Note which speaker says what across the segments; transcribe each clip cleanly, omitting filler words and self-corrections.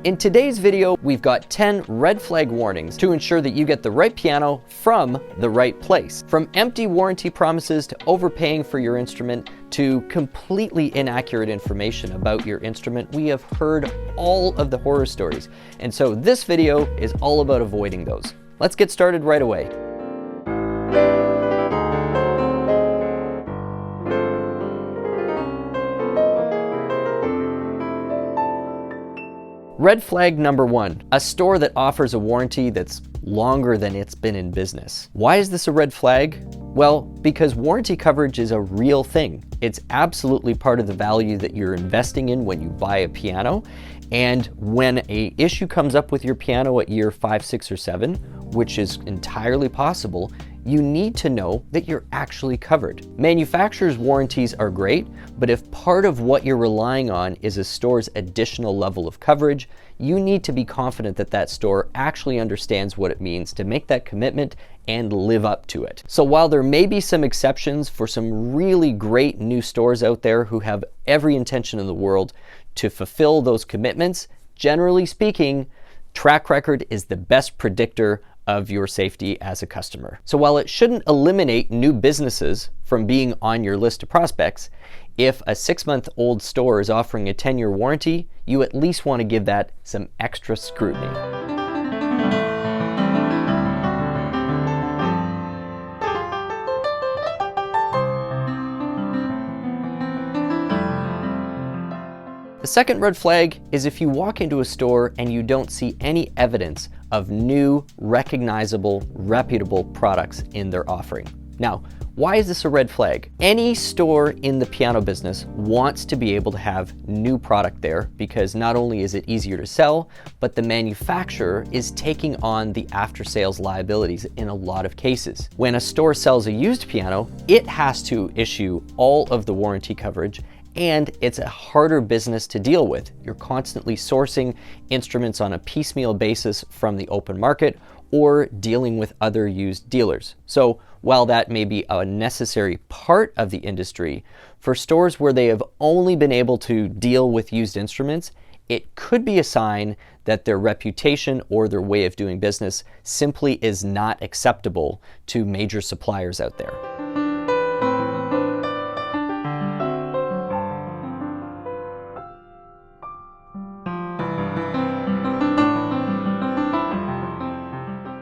Speaker 1: In today's video, we've got 10 red flag warnings to ensure that you get the right piano from the right place. From empty warranty promises to overpaying for your instrument to completely inaccurate information about your instrument, we have heard all of the horror stories. And so this video is all about avoiding those. Let's get started right away. Red flag number 1, a store that offers a warranty that's longer than it's been in business. Why is this a red flag? Well, because warranty coverage is a real thing. It's absolutely part of the value that you're investing in when you buy a piano. And when an issue comes up with your piano at year 5, 6, or 7, which is entirely possible, you need to know that you're actually covered. Manufacturers' warranties are great, but if part of what you're relying on is a store's additional level of coverage, you need to be confident that that store actually understands what it means to make that commitment and live up to it. So while there may be some exceptions for some really great new stores out there who have every intention in the world to fulfill those commitments, generally speaking, track record is the best predictor of your safety as a customer. So while it shouldn't eliminate new businesses from being on your list of prospects, if a 6-month-old store is offering a 10-year warranty, you at least want to give that some extra scrutiny. The second red flag is if you walk into a store and you don't see any evidence of new, recognizable, reputable products in their offering. Now, why is this a red flag? Any store in the piano business wants to be able to have new product there because not only is it easier to sell, but the manufacturer is taking on the after-sales liabilities in a lot of cases. When a store sells a used piano, it has to issue all of the warranty coverage, and it's a harder business to deal with. You're constantly sourcing instruments on a piecemeal basis from the open market or dealing with other used dealers. So while that may be a necessary part of the industry, for stores where they have only been able to deal with used instruments, it could be a sign that their reputation or their way of doing business simply is not acceptable to major suppliers out there.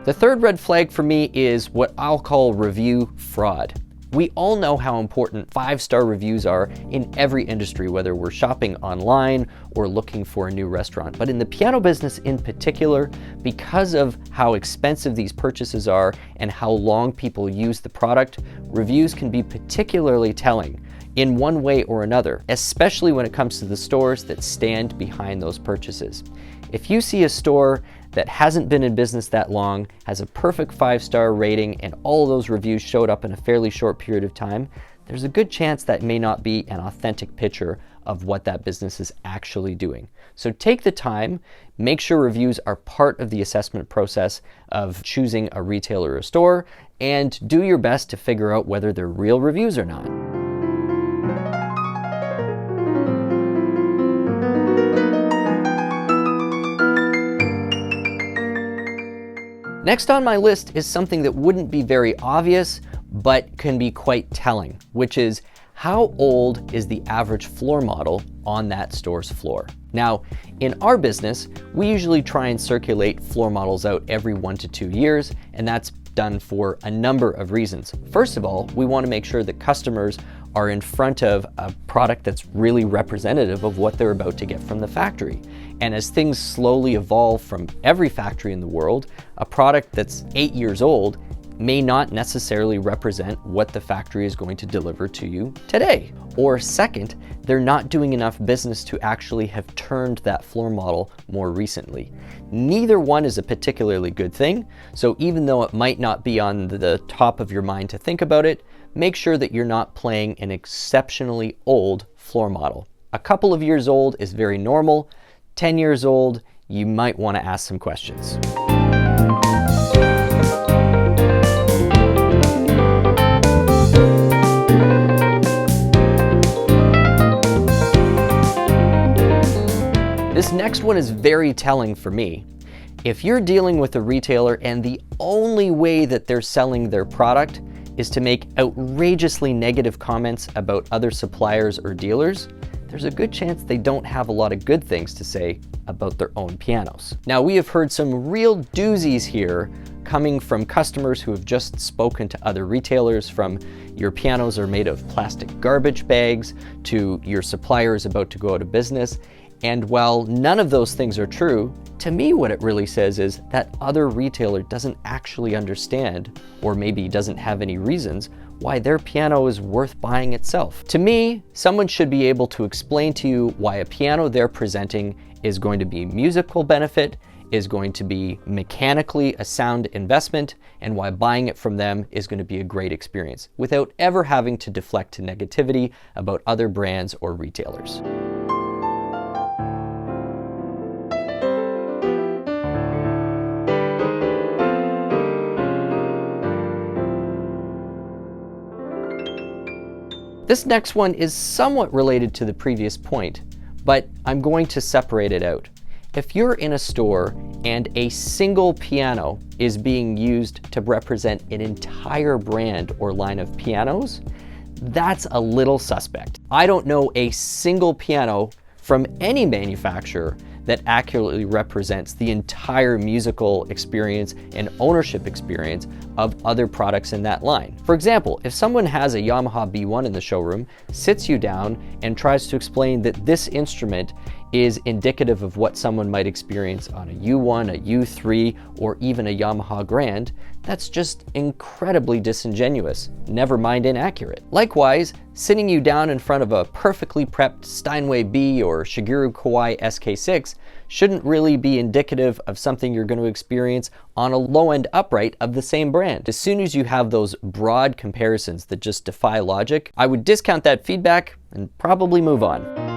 Speaker 1: The third red flag for me is what I'll call review fraud. We all know how important 5-star reviews are in every industry, whether we're shopping online or looking for a new restaurant. But in the piano business in particular, because of how expensive these purchases are and how long people use the product, reviews can be particularly telling in one way or another, especially when it comes to the stores that stand behind those purchases. If you see a store that hasn't been in business that long, has a perfect 5-star rating, and all of those reviews showed up in a fairly short period of time, there's a good chance that may not be an authentic picture of what that business is actually doing. So take the time, make sure reviews are part of the assessment process of choosing a retailer or a store, and do your best to figure out whether they're real reviews or not. Next on my list is something that wouldn't be very obvious, but can be quite telling, which is how old is the average floor model on that store's floor? Now, in our business, we usually try and circulate floor models out every 1 to 2 years, and that's done for a number of reasons. First of all, we want to make sure that customers are in front of a product that's really representative of what they're about to get from the factory. And as things slowly evolve from every factory in the world, a product that's 8 years old may not necessarily represent what the factory is going to deliver to you today. Or second, they're not doing enough business to actually have turned that floor model more recently. Neither one is a particularly good thing, so even though it might not be on the top of your mind to think about it, make sure that you're not playing an exceptionally old floor model. A couple of years old is very normal. 10 years old, you might want to ask some questions. This next one is very telling for me. If you're dealing with a retailer and the only way that they're selling their product is to make outrageously negative comments about other suppliers or dealers, there's a good chance they don't have a lot of good things to say about their own pianos. Now, we have heard some real doozies here coming from customers who have just spoken to other retailers, from your pianos are made of plastic garbage bags to your supplier is about to go out of business. And while none of those things are true, to me what it really says is that other retailer doesn't actually understand, or maybe doesn't have any reasons, why their piano is worth buying itself. To me, someone should be able to explain to you why a piano they're presenting is going to be musical benefit, is going to be mechanically a sound investment, and why buying it from them is going to be a great experience, without ever having to deflect to negativity about other brands or retailers. This next one is somewhat related to the previous point, but I'm going to separate it out. If you're in a store and a single piano is being used to represent an entire brand or line of pianos, that's a little suspect. I don't know a single piano from any manufacturer that accurately represents the entire musical experience and ownership experience of other products in that line. For example, if someone has a Yamaha B1 in the showroom, sits you down and tries to explain that this instrument is indicative of what someone might experience on a U1, a U3, or even a Yamaha Grand, that's just incredibly disingenuous, never mind inaccurate. Likewise, sitting you down in front of a perfectly prepped Steinway B or Shigeru Kawai SK6 shouldn't really be indicative of something you're going to experience on a low-end upright of the same brand. As soon as you have those broad comparisons that just defy logic, I would discount that feedback and probably move on.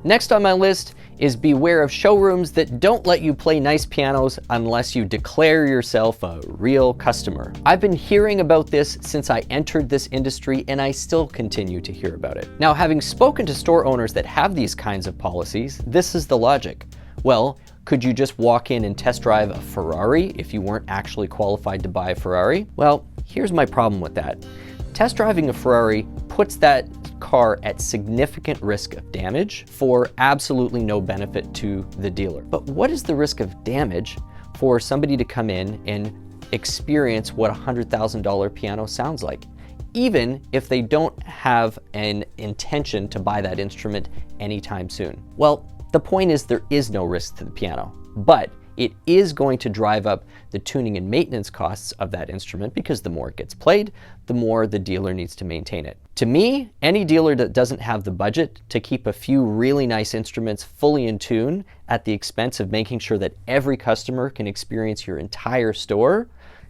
Speaker 1: Next on my list is beware of showrooms that don't let you play nice pianos unless you declare yourself a real customer. I've been hearing about this since I entered this industry, and I still continue to hear about it. Now, having spoken to store owners that have these kinds of policies, this is the logic. Well, could you just walk in and test drive a Ferrari if you weren't actually qualified to buy a Ferrari? Well, here's my problem with that. Test driving a Ferrari puts that car at significant risk of damage for absolutely no benefit to the dealer. But what is the risk of damage for somebody to come in and experience what a $100,000 piano sounds like, even if they don't have an intention to buy that instrument anytime soon? Well, the point is there is no risk to the piano, but it is going to drive up the tuning and maintenance costs of that instrument, because the more it gets played, the more the dealer needs to maintain it. To me, any dealer that doesn't have the budget to keep a few really nice instruments fully in tune at the expense of making sure that every customer can experience your entire store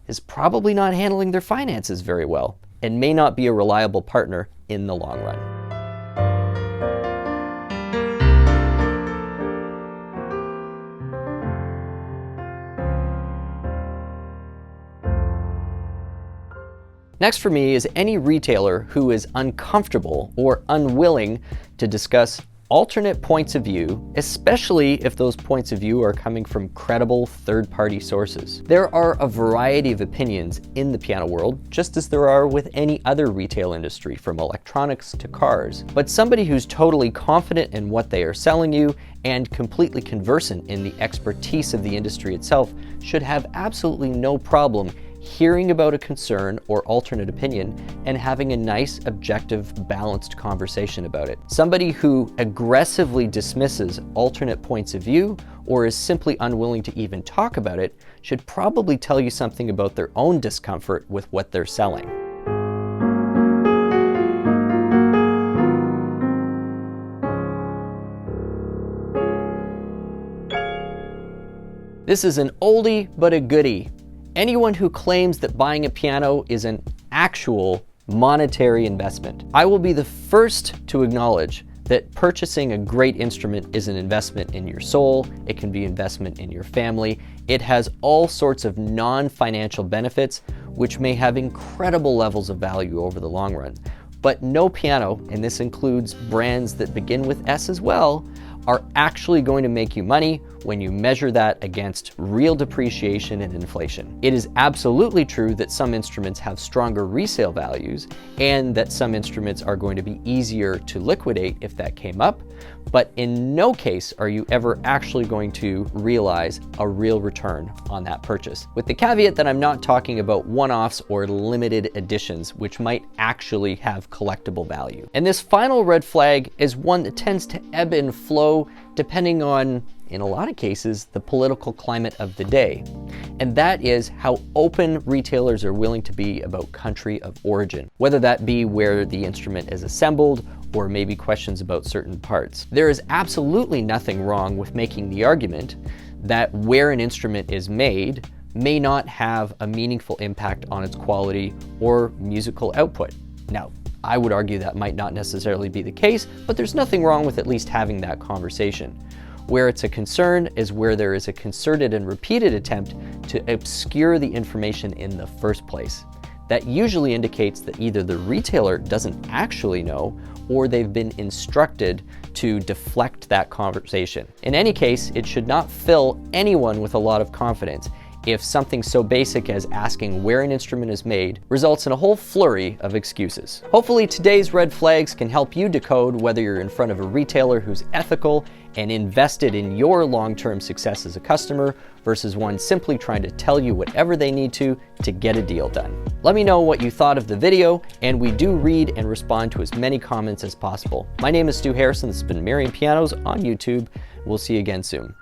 Speaker 1: is probably not handling their finances very well and may not be a reliable partner in the long run. Next for me is any retailer who is uncomfortable or unwilling to discuss alternate points of view, especially if those points of view are coming from credible third-party sources. There are a variety of opinions in the piano world, just as there are with any other retail industry, from electronics to cars. But somebody who's totally confident in what they are selling you and completely conversant in the expertise of the industry itself should have absolutely no problem hearing about a concern or alternate opinion and having a nice, objective, balanced conversation about it. Somebody who aggressively dismisses alternate points of view or is simply unwilling to even talk about it should probably tell you something about their own discomfort with what they're selling. This is an oldie but a goodie. Anyone who claims that buying a piano is an actual monetary investment. I will be the first to acknowledge that purchasing a great instrument is an investment in your soul. It can be investment in your family. It has all sorts of non-financial benefits, which may have incredible levels of value over the long run. But no piano, and this includes brands that begin with S as well, are actually going to make you money when you measure that against real depreciation and inflation. It is absolutely true that some instruments have stronger resale values and that some instruments are going to be easier to liquidate if that came up, but in no case are you ever actually going to realize a real return on that purchase. With the caveat that I'm not talking about one-offs or limited editions, which might actually have collectible value. And this final red flag is one that tends to ebb and flow depending on, in a lot of cases, the political climate of the day. And that is how open retailers are willing to be about country of origin, whether that be where the instrument is assembled or maybe questions about certain parts. There is absolutely nothing wrong with making the argument that where an instrument is made may not have a meaningful impact on its quality or musical output. Now, I would argue that might not necessarily be the case, but there's nothing wrong with at least having that conversation. Where it's a concern is where there is a concerted and repeated attempt to obscure the information in the first place. That usually indicates that either the retailer doesn't actually know or they've been instructed to deflect that conversation. In any case, it should not fill anyone with a lot of confidence if something so basic as asking where an instrument is made results in a whole flurry of excuses. Hopefully today's red flags can help you decode whether you're in front of a retailer who's ethical and invested in your long-term success as a customer versus one simply trying to tell you whatever they need to get a deal done. Let me know what you thought of the video, and we do read and respond to as many comments as possible. My name is Stu Harrison. This has been Merriam Pianos on YouTube. We'll see you again soon.